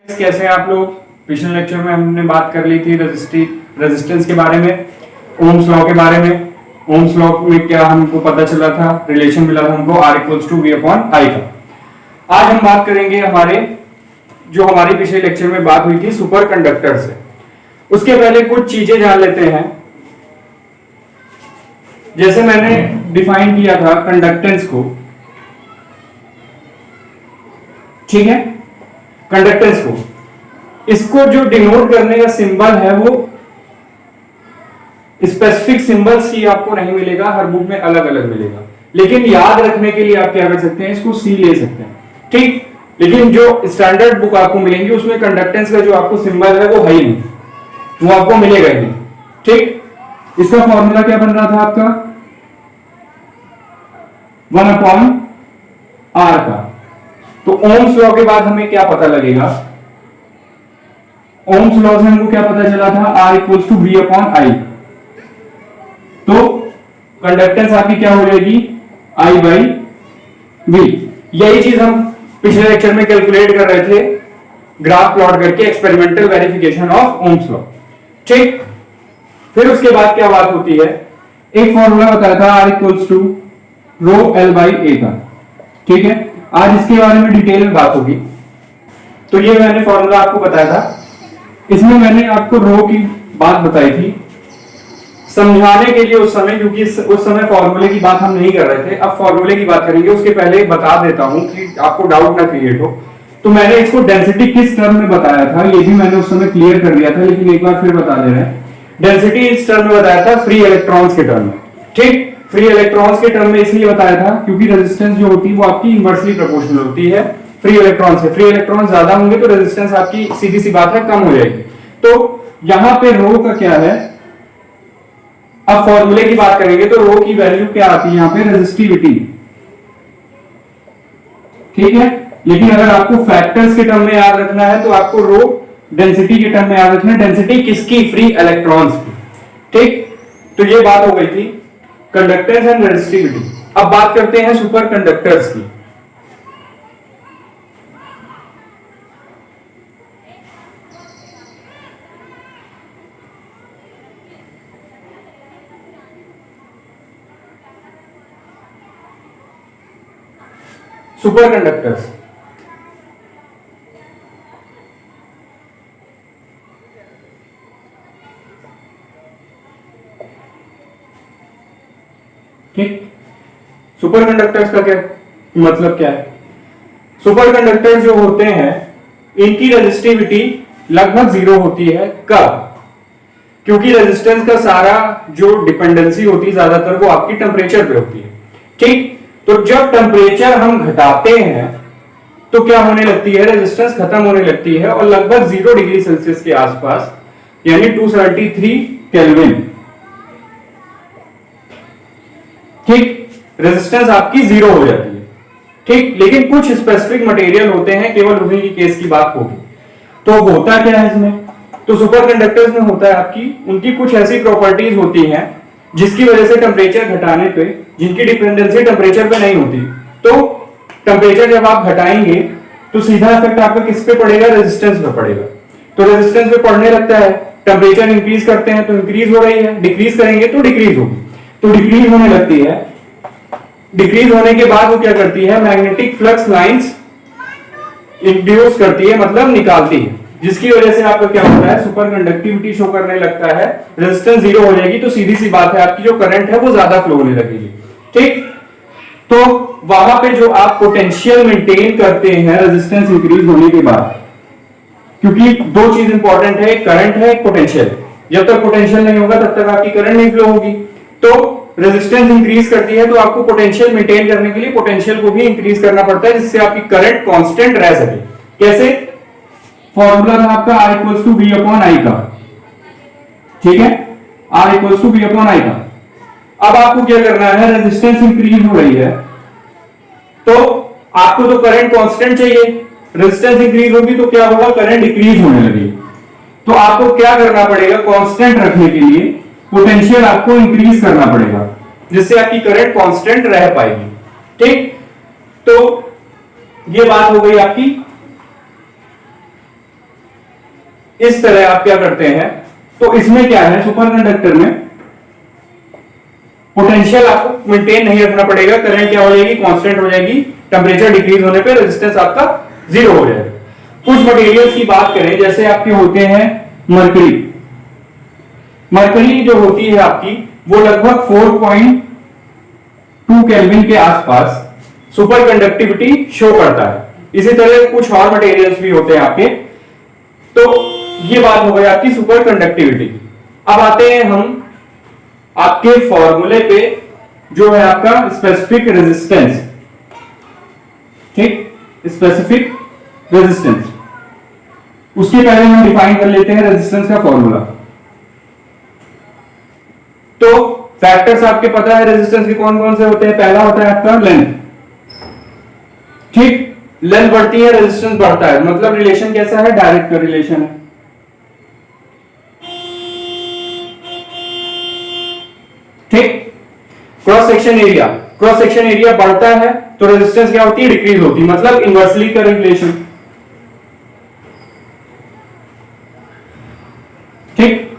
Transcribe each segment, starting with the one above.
कैसे हैं आप लोग। पिछले लेक्चर में हमने बात कर ली थी रेजिस्टेंस के बारे में, ओम्स लॉ के बारे में। ओम्स लॉ में क्या हमको पता चला था, रिलेशन मिला था हमको R equals to V upon I का। आज हम बात करेंगे हमारी पिछले लेक्चर में बात हुई थी सुपर कंडक्टर से। उसके पहले कुछ चीजें जान लेते हैं। जैसे मैंने डिफाइन किया था कंडक्टेंस को, ठीक है, कंडक्टेंस को, इसको जो डिनोट करने का सिंबल है वो स्पेसिफिक सिंबल सी आपको नहीं मिलेगा, हर बुक में अलग अलग मिलेगा। लेकिन याद रखने के लिए आप क्या कर सकते हैं, इसको सी ले सकते हैं, ठीक। लेकिन जो स्टैंडर्ड बुक आपको मिलेंगी उसमें कंडक्टेंस का जो आपको सिंबल है वो है ही नहीं, वो आपको मिलेगा ही नहीं, ठीक। इसका फॉर्मूला क्या बन रहा था आपका 1 अपॉन R का। तो ओम्स लॉ के बाद हमें क्या पता लगेगा, ओम्स लॉ से हमको क्या पता चला था, R equals to V upon I। तो कंडक्टेंस आपकी क्या हो जाएगी, I बाई V। यही चीज हम पिछले लेक्चर में कैलकुलेट कर रहे थे ग्राफ प्लॉट करके, experimental verification of Ohm's law, ठीक। फिर उसके बाद क्या बात होती है, एक फॉर्मूला बताया था R equals to rho L by A का, ठीक है। आज इसके बारे में डिटेल में बात होगी। तो ये मैंने फॉर्मूला आपको बताया था, इसमें मैंने आपको रो की बात बताई थी समझाने के लिए उस समय, क्योंकि उस समय फॉर्मूले की बात हम नहीं कर रहे थे। अब फॉर्मूले की बात करेंगे, उसके पहले बता देता हूं कि आपको डाउट ना क्रिएट हो। तो मैंने इसको डेंसिटी किस टर्म में बताया था, ये भी मैंने उस समय क्लियर कर दिया था, लेकिन एक बार फिर बता दे रहे हैं। डेंसिटी इस टर्म में बताया था फ्री इलेक्ट्रॉन्स के टर्म में, ठीक। फ्री इलेक्ट्रॉन्स के टर्म में इसलिए बताया था क्योंकि रेजिस्टेंस जो होती है वो आपकी इनवर्सली प्रोपोर्शनल होती है फ्री इलेक्ट्रॉन से। फ्री इलेक्ट्रॉन ज्यादा होंगे तो रेजिस्टेंस आपकी सीधी सी बात है कम हो जाएगी। तो यहां पे रो का क्या है, अब फॉर्मूले की बात करेंगे तो रो की वैल्यू क्या आती है, यहां पे रेजिस्टिविटी, ठीक है। लेकिन अगर आपको फैक्टर्स के टर्म में याद रखना है तो आपको रो डेंसिटी के टर्म में याद रखना है। डेंसिटी किसकी, फ्री इलेक्ट्रॉन्स की, ठीक। तो ये बात हो गई थी कंडक्टेंस एंड रेजिस्टिविटी। अब बात करते हैं सुपर कंडक्टर्स की। सुपर कंडक्टर्स, ठीक। सुपर कंडक्टर्स का क्या मतलब क्या है, सुपर कंडक्टर्स जो होते हैं इनकी रेजिस्टिविटी लगभग जीरो होती है। कब, क्योंकि रेजिस्टेंस का सारा जो डिपेंडेंसी होती है ज्यादातर वो आपकी टेम्परेचर पे होती है, ठीक। तो जब टेम्परेचर हम घटाते हैं तो क्या होने लगती है, रेजिस्टेंस खत्म होने लगती है और लगभग 0 डिग्री सेल्सियस के आसपास, यानी 273 केल्विन, ठीक, रेजिस्टेंस आपकी 0 हो जाती है, ठीक। लेकिन कुछ स्पेसिफिक मटेरियल होते हैं, केवल उन्हीं की केस की बात होगी। तो होता क्या है इसमें, तो सुपर कंडक्टर्स में होता है आपकी उनकी कुछ ऐसी प्रॉपर्टीज होती हैं जिसकी वजह से टेम्परेचर घटाने पे, जिनकी डिपेंडेंसी टेम्परेचर पे नहीं होती, तो टेम्परेचर जब आप घटाएंगे तो सीधा इफेक्ट आपका किस पे पड़ेगा, रेजिस्टेंस पे पड़ेगा। तो रेजिस्टेंस पे पड़ने लगता है, टेम्परेचर इंक्रीज करते हैं तो इंक्रीज हो रही है, डिक्रीज करेंगे तो डिक्रीज होगी, तो डिक्रीज होने लगती है। डिक्रीज होने के बाद वो क्या करती है, मैग्नेटिक फ्लक्स लाइंस इंड्यूस करती है, मतलब निकालती है, जिसकी वजह से आपका क्या होता है, सुपर कंडक्टिविटी शो करने लगता है। रेजिस्टेंस 0 हो जाएगी तो सीधी सी बात है आपकी जो करंट है वो ज्यादा फ्लो होने लगेगी, ठीक। तो वहां पे जो आप पोटेंशियल मेंटेन करते हैं रेजिस्टेंस इंक्रीज होने के बाद, क्योंकि दो चीज इंपॉर्टेंट है, एक करंट है, एक पोटेंशियल। जब तक पोटेंशियल नहीं होगा तब तक आपकी करंट नहीं फ्लो होगी। तो रेजिस्टेंस इंक्रीज करती है तो आपको पोटेंशियल मेंटेन करने के लिए पोटेंशियल को भी इंक्रीज करना पड़ता है, जिससे आपकी करंट कांस्टेंट रह सके। कैसे, फॉर्मूला था आपका R equals to V upon I का, ठीक है, R equals to V upon I का। अब आपको क्या करना है, रेजिस्टेंस इंक्रीज हो रही है तो आपको तो करंट कांस्टेंट चाहिए, रेजिस्टेंस इंक्रीज होगी तो क्या होगा, करंट डिक्रीज होने लगेगी। तो आपको क्या करना पड़ेगा, कांस्टेंट रखने के लिए पोटेंशियल आपको इंक्रीज करना पड़ेगा, जिससे आपकी करंट कांस्टेंट रह पाएगी, ठीक। तो ये बात हो गई आपकी इस तरह आप क्या करते हैं, तो इसमें क्या है, सुपर कंडक्टर में पोटेंशियल आपको मेंटेन नहीं रखना पड़ेगा, करंट क्या हो जाएगी, कांस्टेंट हो जाएगी, टेम्परेचर डिक्रीज होने पे रेजिस्टेंस आपका जीरो हो जाएगा। कुछ मटेरियल्स की बात करें, जैसे आपके होते हैं मरकरी। मरकरी जो होती है आपकी, वो लगभग 4.2 केल्विन के आसपास सुपर कंडक्टिविटी शो करता है। इसी तरह कुछ और मटेरियल्स भी होते हैं आपके। तो ये बात हो गई आपकी सुपर कंडक्टिविटी। अब आते हैं हम आपके फॉर्मूले पे, जो है आपका स्पेसिफिक रेजिस्टेंस। ठीक, स्पेसिफिक रेजिस्टेंस, उसके पहले हम डिफाइन कर लेते हैं रेजिस्टेंस का फॉर्मूला। तो फैक्टर्स आपके पता है रेजिस्टेंस के कौन कौन से होते हैं। पहला होता है आपका लेंथ। ठीक, लेंथ बढ़ती है रेजिस्टेंस बढ़ता है, मतलब रिलेशन कैसा है, डायरेक्ट का रिलेशन है। ठीक, cross section area, cross section area बढ़ता है तो रेजिस्टेंस क्या होती है, डिक्रीज होती है, मतलब इनवर्सली का रिलेशन। ठीक,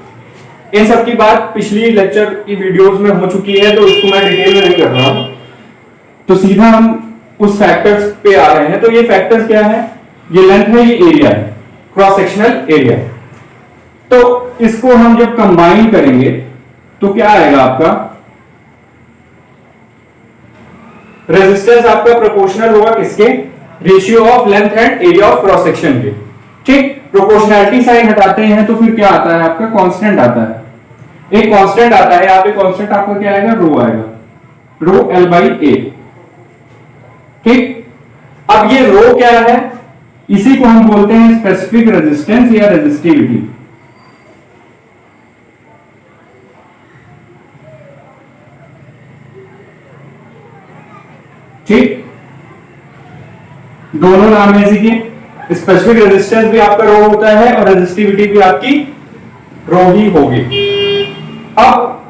इन सब की बात पिछली लेक्चर की वीडियोस में हो चुकी है, तो इसको मैं डिटेल में नहीं कर रहा हूं। तो सीधा हम उस फैक्टर्स पे आ रहे हैं। तो ये फैक्टर्स क्या है, ये लेंथ है, ये एरिया है, क्रॉस सेक्शनल एरिया। तो इसको हम जब कंबाइन करेंगे तो क्या आएगा आपका, रेजिस्टेंस आपका प्रोपोर्शनल होगा किसके, ratio of length and area of cross section के। ठीक, प्रोपोर्शनैलिटी साइन हटाते हैं तो फिर क्या आता है आपका, कांस्टेंट आता है। एक कांस्टेंट आता है, यहाँ पे कांस्टेंट आपका क्या आएगा, रो आएगा, रो एल बाई ए। ठीक, अब ये रो क्या है, इसी को हम बोलते हैं स्पेसिफिक रेजिस्टेंस या रेजिस्टिविटी। ठीक, दोनों नाम है इसी के। स्पेसिफिक रेजिस्टेंस भी आपका रो होता है और रेजिस्टिविटी भी आपकी रो ही होगी। अब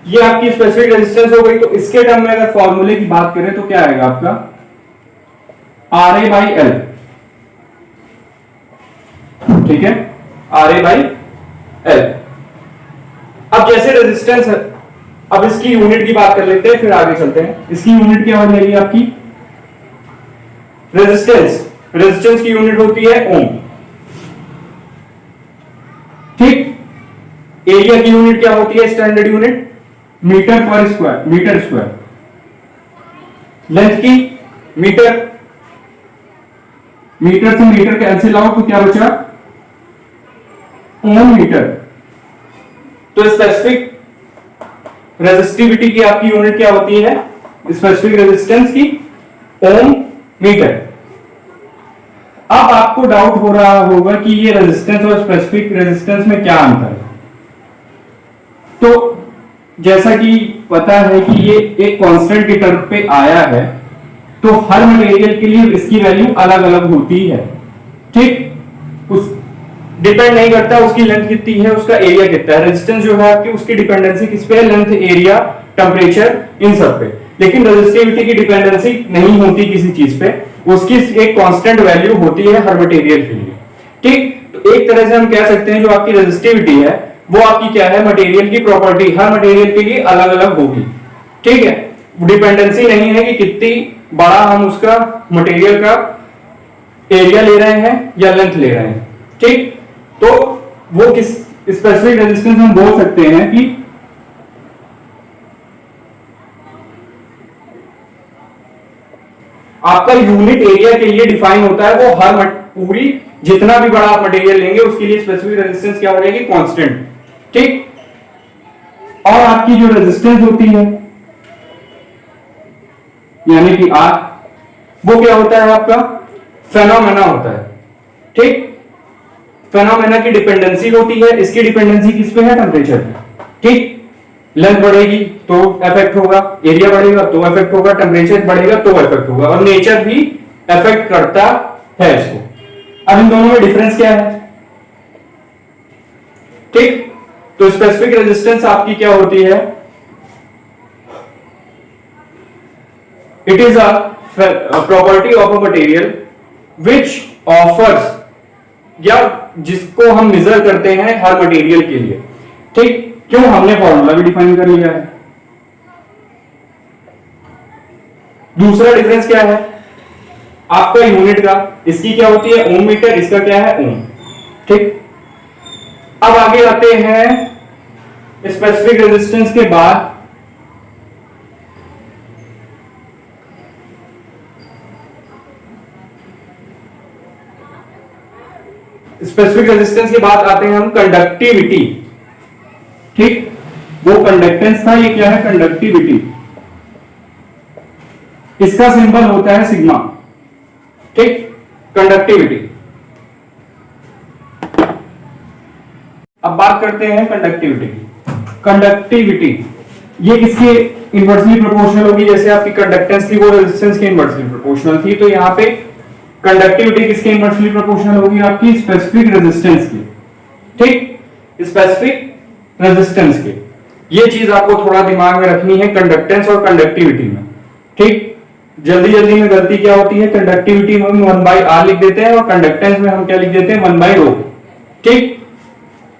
ये आपकी स्पेसिफिक रेजिस्टेंस हो गई, तो इसके टर्म में अगर फॉर्मूले की बात करें तो क्या आएगा आपका, आर ए बाई एल। ठीक है, आर ए बाई एल। अब जैसे रेजिस्टेंस है, अब इसकी यूनिट की बात कर लेते हैं, फिर आगे चलते हैं। इसकी यूनिट क्या हो जाएगी आपकी, रेजिस्टेंस, रेजिस्टेंस की यूनिट होती है ओम। ठीक, एरिया की यूनिट क्या होती है, स्टैंडर्ड यूनिट मीटर पर स्क्वायर, मीटर स्क्वायर। लेंथ की मीटर, मीटर से मीटर कैंसिल आउट तो क्या बचा, ओम मीटर। तो स्पेसिफिक रेजिस्टिविटी की आपकी यूनिट क्या होती है, स्पेसिफिक रेजिस्टेंस की ओम मीटर। अब आपको डाउट हो रहा होगा कि ये रेजिस्टेंस और स्पेसिफिक रेजिस्टेंस में क्या अंतर है। तो जैसा कि पता है कि ये एक कांस्टेंट के टर्म पे आया है, तो हर मटेरियल के लिए इसकी वैल्यू अलग अलग होती है। ठीक, उस डिपेंड नहीं करता उसकी लेंथ कितनी है, उसका एरिया कितना है। रेजिस्टेंस जो है आपकी, उसकी डिपेंडेंसी किस पे है, लेंथ, एरिया, टेम्परेचर, इन सब पे। लेकिन रेजिस्टिविटी की डिपेंडेंसी नहीं होती किसी चीज पे, उसकी एक कांस्टेंट वैल्यू होती है हर मटेरियल के लिए। ठीक, तो एक तरह से हम कह सकते हैं जो आपकी रेजिस्टिविटी है वो आपकी क्या है, मटेरियल की प्रॉपर्टी, हर मटेरियल के लिए अलग अलग होगी। ठीक है, डिपेंडेंसी नहीं है कि कितनी बड़ा हम उसका मटेरियल का एरिया ले रहे हैं या लेंथ ले रहे हैं। ठीक, तो वो किस स्पेसिफिक रेजिस्टेंस हम बोल सकते हैं कि आपका यूनिट एरिया के लिए डिफाइन होता है, वो हर पूरी जितना भी बड़ा आप मटेरियल लेंगे उसके लिए स्पेसिफिक रेजिस्टेंस क्या हो जाएगी, कांस्टेंट। ठीक, और आपकी जो रेजिस्टेंस होती है यानी कि आर, वो क्या होता है आपका, फेनोमेना होता है। ठीक, फेनोमेना की डिपेंडेंसी होती है, इसकी डिपेंडेंसी किस पे है, टेम्परेचर पे। ठीक, लेंथ बढ़ेगी तो इफेक्ट होगा, एरिया बढ़ेगा तो इफेक्ट होगा, टेम्परेचर बढ़ेगा तो इफेक्ट होगा, और नेचर भी इफेक्ट करता है इसको। अब इन दोनों में डिफरेंस क्या है। ठीक, तो स्पेसिफिक रेजिस्टेंस आपकी क्या होती है, it is a property of a material which offers या जिसको हम मेजर करते हैं हर मटेरियल के लिए। ठीक, क्यों, हमने फॉर्मूला भी डिफाइन कर लिया है। दूसरा डिफरेंस क्या है आपका यूनिट का, इसकी क्या होती है ओम मीटर, इसका क्या है ओम। ठीक, अब आगे आते हैं स्पेसिफिक रेजिस्टेंस के बाद स्पेसिफिक रेजिस्टेंस के बाद आते हैं हम कंडक्टिविटी। ठीक, वो कंडक्टेंस था, ये क्या है कंडक्टिविटी, इसका सिंबल होता है सिग्मा। ठीक, कंडक्टिविटी। अब बात करते हैं कंडक्टिविटी की। कंडक्टिविटी ये किसके इनवर्सली प्रोपोर्शनल होगी, जैसे आपकी कंडक्टेंस थी वो रेजिस्टेंस के इनवर्सली प्रोपोर्शनल थी, तो यहां पे कंडक्टिविटी किसके इनवर्सली प्रोपोर्शनल होगी आपकी स्पेसिफिक रेजिस्टेंस की। ठीक, स्पेसिफिक रेजिस्टेंस के, ये चीज आपको थोड़ा दिमाग में रखनी है कंडक्टेंस और कंडक्टिविटी में। ठीक, जल्दी जल्दी में गलती क्या होती है, कंडक्टिविटी में हम 1/r लिख देते हैं और कंडक्टेंस में हम क्या लिख देते हैं 1/ρ। ठीक,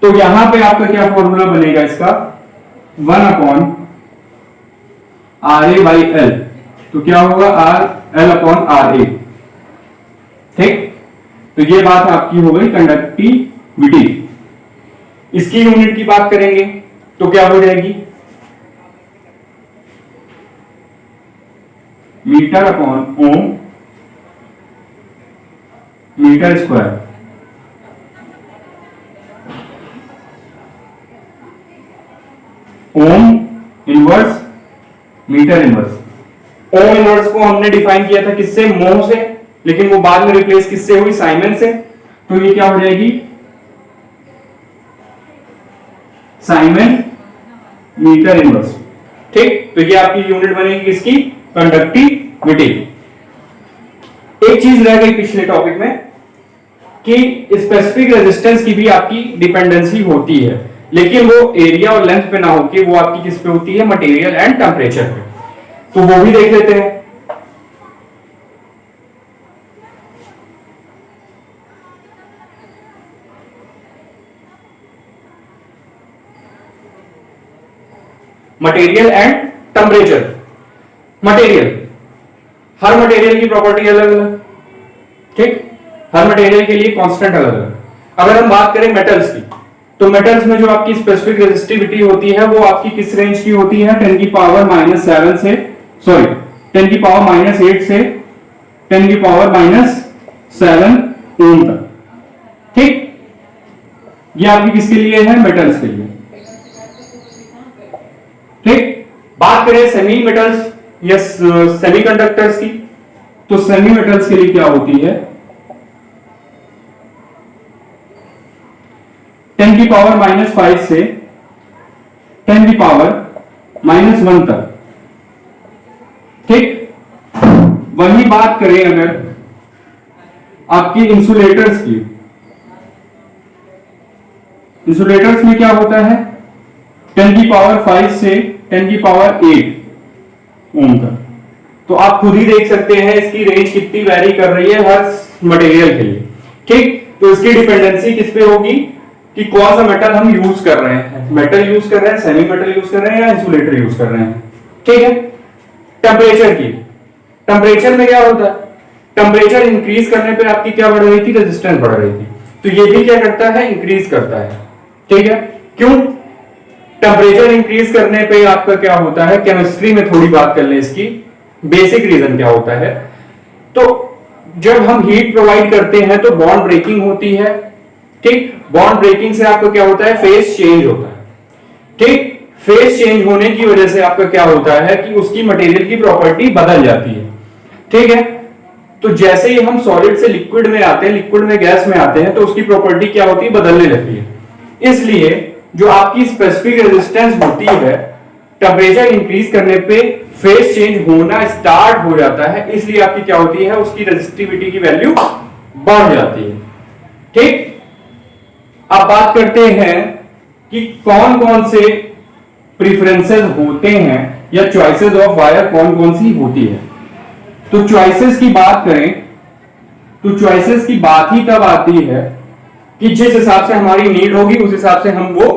तो यहां पे आपका क्या फॉर्मूला बनेगा इसका 1/RA/L, तो क्या होगा RL/RA। ठीक, तो ये बात आपकी हो गई कंडक्टिविटी। इसकी यूनिट की बात करेंगे तो क्या हो जाएगी metre upon ohm metre square. Ohm inverse metre inverse. Ohm inverse को हमने डिफाइन किया था किससे, मोह से, लेकिन वो बाद में रिप्लेस किससे हुई, साइमन से। तो ये क्या हो जाएगी साइमन मीटर इनवर्स। ठीक, तो ये आपकी यूनिट बनेगी किसकी, कंडक्टिविटी। एक चीज रह गई पिछले टॉपिक में कि स्पेसिफिक रेजिस्टेंस की भी आपकी डिपेंडेंसी होती है, लेकिन वो एरिया और लेंथ पे ना होके वो आपकी किस पे होती है, मटेरियल एंड टेम्परेचर पे। तो वो भी देख लेते हैं। Material and temperature. Material, her material की प्रॉपर्टी अलग अलग। ठीक, हर मटेरियल के लिए कांस्टेंट अलग अलग। अगर हम बात करें मेटल्स की, तो मेटल्स में जो आपकी स्पेसिफिक रेजिस्टिविटी होती है वो आपकी किस रेंज की होती है, 10 की पावर -7 से 10 की पावर -8 से 10 की पावर -7 ओम तक। ठीक, ये आपकी किसके लिए है, मेटल्स के लिए। ठीक, बात करें सेमी मेटल्स या सेमीकंडक्टर्स की, तो सेमी मेटल्स के लिए क्या होती है 10 की पावर -5 से 10 की पावर -1 तक। ठीक, वही बात करें अगर आपकी इंसुलेटर्स की, इंसुलेटर्स में क्या होता है 10 की पावर 5 से 10 की पावर 8 ओम तक। तो आप खुद ही देख सकते हैं इसकी रेंज कितनी वैरी कर रही है हर मटेरियल के लिए। ठीक, तो इसकी डिपेंडेंसी किस पे होगी कि कौन सा मेटल हम यूज कर रहे हैं, मेटल यूज कर रहे हैं, सेमी मेटल यूज कर रहे हैं या इंसुलेटर यूज कर रहे हैं। ठीक है, टेम्परेचर की, टेम्परेचर में क्या होता है, टेम्परेचर इंक्रीज करने पे आपकी क्या बढ़ रही थी, रेजिस्टेंस बढ़ रही थी। तो ये भी क्या करता है, इंक्रीज करता है। ठीक है, क्यों, टेम्परेचर इंक्रीज करने पे आपका क्या होता है, केमिस्ट्री में थोड़ी बात कर ले इसकी, बेसिक रीजन क्या होता है। तो जब हम हीट प्रोवाइड करते हैं तो बॉन्ड ब्रेकिंग होती है। ठीक, बॉन्ड ब्रेकिंग से आपका क्या होता है, फेस चेंज होता है। ठीक, फेस चेंज होने की वजह से आपका क्या होता है कि उसकी मटेरियल की प्रॉपर्टी बदल जाती है। ठीक है, तो जैसे ही हम सॉलिड से लिक्विड में आते हैं, लिक्विड में गैस में आते हैं, तो उसकी प्रॉपर्टी क्या होती है, बदलने लगती है। इसलिए जो आपकी स्पेसिफिक रेजिस्टेंस होती है, टेम्परेचर इंक्रीज करने पे फेस चेंज होना स्टार्ट हो जाता है, इसलिए आपकी क्या होती है, उसकी रेजिस्टिविटी की वैल्यू बढ़ जाती है। ठीक, अब बात करते हैं कि कौन कौन से प्रेफरेंसेस होते हैं या चॉइसेस ऑफ वायर कौन कौन सी होती है। तो चॉइसेस की बात करें तो चॉइसेस की बात ही तब आती है कि जिस हिसाब से हमारी नीड होगी उस हिसाब से हम वो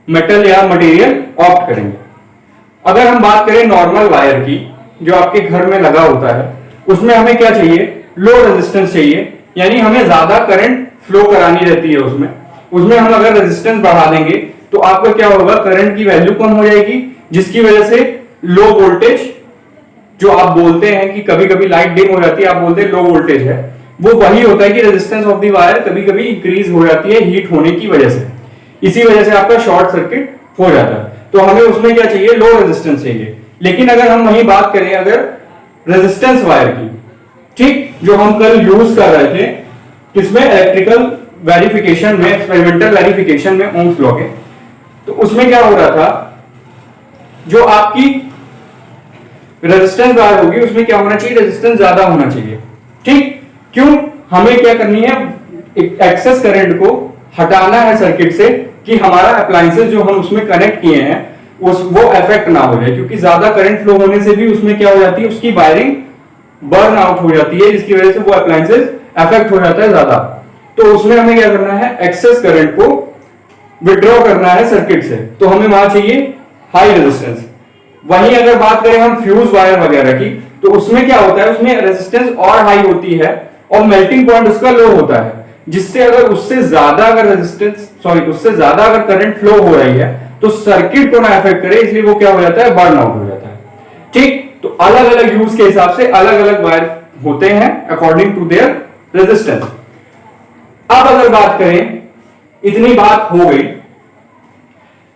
मेटल या मटेरियल ऑप्ट करेंगे। अगर हम बात करें नॉर्मल वायर की जो आपके घर में लगा होता है, उसमें हमें क्या चाहिए, लो रेजिस्टेंस चाहिए, यानी हमें ज्यादा करंट फ्लो करानी रहती है। उसमें हम अगर रेजिस्टेंस बढ़ा देंगे तो आपका क्या होगा, करंट की वैल्यू कम हो जाएगी, जिसकी वजह से लो वोल्टेज जो आप बोलते हैं कि कभी कभी लाइट डिम हो जाती है, आप बोलते हैं लो वोल्टेज है, वो वही होता है कि रेजिस्टेंस ऑफ द वायर कभी कभी इंक्रीज हो जाती है हीट होने की वजह से, इसी वजह से आपका शॉर्ट सर्किट हो जाता है। तो हमें उसमें क्या चाहिए, लो रेजिस्टेंस चाहिए। लेकिन अगर हम वही बात करें अगर रेजिस्टेंस वायर की, ठीक, जो हम कल यूज कर रहे थे किसमें, इलेक्ट्रिकल वेरिफिकेशन में, एक्सपेरिमेंटल वेरिफिकेशन में, ओम्स लॉ के, तो उसमें क्या हो रहा था, जो आपकी रेजिस्टेंस वायर होगी उसमें क्या होना चाहिए, रेजिस्टेंस ज्यादा होना चाहिए। ठीक, क्यों, हमें क्या करनी है, एक्सेस करंट को हटाना है सर्किट से कि हमारा अप्लायंसेस जो हम उसमें कनेक्ट किए हैं वो इफेक्ट ना हो जाए, क्योंकि ज्यादा करंट फ्लो होने से भी उसमें क्या हो जाती है, उसकी वायरिंग बर्न आउट हो जाती है, जिसकी वजह से वो अप्लायंसेस इफेक्ट हो जाता है ज्यादा। तो उसमें हमें क्या करना है, एक्सेस करंट को विड्रॉ करना है सर्किट से, तो हमें वहां चाहिए हाई रेजिस्टेंस। वहीं अगर बात करें हम फ्यूज वायर वगैरह की, तो उसमें क्या होता है, उसमें रेजिस्टेंस और हाई होती है और मेल्टिंग पॉइंट उसका लो होता है, जिससे अगर उससे ज्यादा अगर करंट फ्लो हो रही है तो सर्किट को ना इफेक्ट करे, इसलिए वो क्या हो जाता है, बर्न आउट हो जाता है। ठीक, तो अलग अलग यूज के हिसाब से अलग अलग वायर होते हैं अकॉर्डिंग टू देयर रेजिस्टेंस। अब अगर बात करें, इतनी बात हो गई,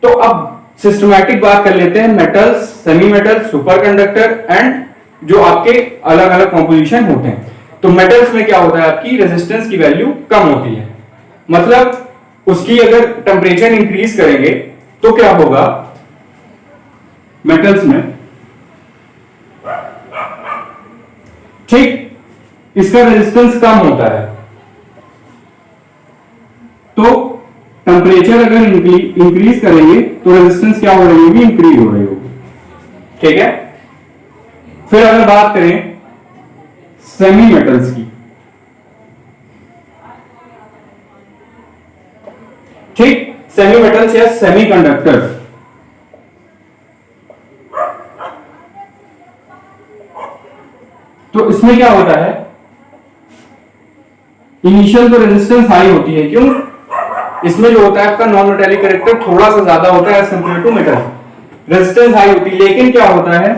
तो अब सिस्टमैटिक बात कर लेते हैं metals, semi metal, super conductor and जो आपके अलग अलग कॉम्पोजिशन होते हैं। तो मेटल्स में क्या होता है, आपकी रेजिस्टेंस की वैल्यू कम होती है, मतलब उसकी अगर टेम्परेचर इंक्रीज करेंगे तो क्या होगा, मेटल्स में, ठीक, इसका रेजिस्टेंस कम होता है, तो टेम्परेचर अगर इंक्रीज करेंगे तो रेजिस्टेंस क्या हो रही होगी, इंक्रीज हो रही होगी। ठीक है, फिर अगर बात करें सेमी मेटल्स की, ठीक, सेमी मेटल्स या सेमी कंडक्टर्स, तो इसमें क्या होता है, इनिशियल तो रेजिस्टेंस हाई होती है, क्यों, इसमें जो होता है आपका नॉन मेटेलिक कैरेक्टर थोड़ा सा ज्यादा होता है as compared to metal, resistance high होती है, लेकिन क्या होता है,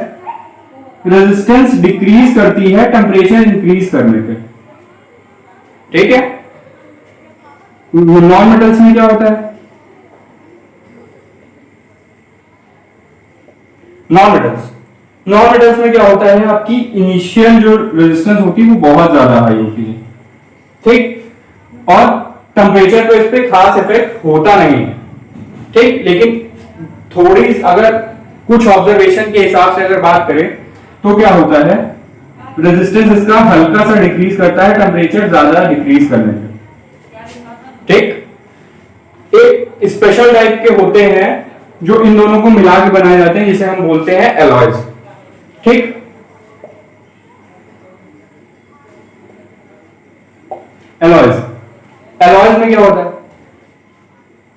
रेजिस्टेंस डिक्रीज करती है टेम्परेचर इंक्रीज करने पे। ठीक है, नॉन मेटल्स में क्या होता है, नॉन मेटल्स में क्या होता है, आपकी इनिशियल जो रेजिस्टेंस होती है वो बहुत ज्यादा हाई होती है, ठीक, और टेम्परेचर तो इस पे खास इफेक्ट होता नहीं है। ठीक, लेकिन थोड़ी अगर कुछ ऑब्जर्वेशन के हिसाब से अगर बात करें तो क्या होता है, रेजिस्टेंस इसका हल्का सा डिक्रीज करता है टेम्परेचर ज्यादा डिक्रीज करने पे। ठीक, एक स्पेशल टाइप के होते हैं जो इन दोनों को मिला के बनाए जाते हैं, जिसे हम बोलते हैं एलॉयज। ठीक, एलॉयज में क्या होता है,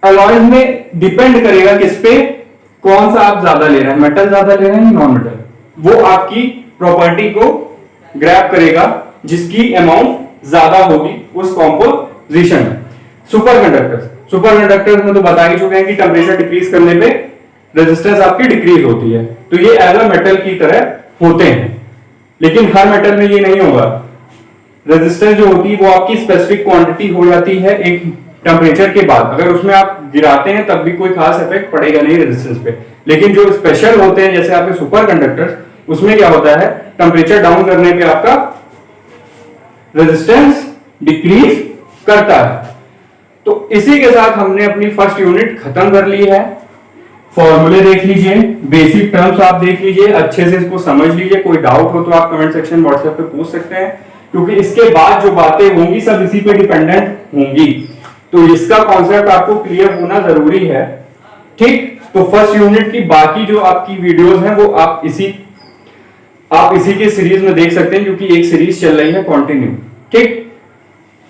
एलॉयज में डिपेंड करेगा किस पे, कौन सा आप ज्यादा ले रहे हैं, मेटल ज्यादा ले रहे हैं नॉन मेटल, वो आपकी प्रॉपर्टी को ग्रैब करेगा जिसकी अमाउंट ज्यादा होगी उस कॉम्पोजिशन में। सुपर कंडक्टर्स में तो बता ही चुके हैं कि टेम्परेचर डिक्रीज करने पे रेजिस्टेंस आपकी डिक्रीज होती है, तो ये एज अ मेटल की तरह होते हैं, लेकिन हर मेटल में ये नहीं होगा। रेजिस्टेंस जो होती है वो आपकी स्पेसिफिक क्वांटिटी हो जाती है एक टेम्परेचर के बाद, अगर उसमें आप गिराते हैं तब भी कोई खास इफेक्ट पड़ेगा नहीं रेजिस्टेंस पे। लेकिन जो स्पेशल होते हैं जैसे आपके सुपर कंडक्टर्स, उसमें क्या होता है, टेम्परेचर डाउन करने पे आपका रेजिस्टेंस डिक्रीज करता है। तो इसी के साथ हमने अपनी फर्स्ट यूनिट खत्म कर ली है। फॉर्मूले देख लीजिए, बेसिक टर्म्स आप देख लीजिए, अच्छे से इसको समझ लीजिए। कोई डाउट हो तो आप कमेंट सेक्शन व्हाट्सएप पे पूछ सकते हैं, क्योंकि इसके बाद जो बातें होंगी सब इसी पे डिपेंडेंट होंगी, तो इसका कॉन्सेप्ट आपको क्लियर होना जरूरी है। ठीक, तो फर्स्ट यूनिट की बाकी जो आपकी वीडियोस हैं वो आप इसी के सीरीज में देख सकते हैं, क्योंकि एक सीरीज चल रही है कंटिन्यू। ठीक,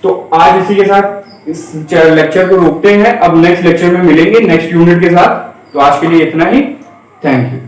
तो आज इसी के साथ इस लेक्चर को रोकते हैं, अब नेक्स्ट लेक्चर में मिलेंगे नेक्स्ट यूनिट के साथ। तो आज के लिए इतना ही, थैंक यू।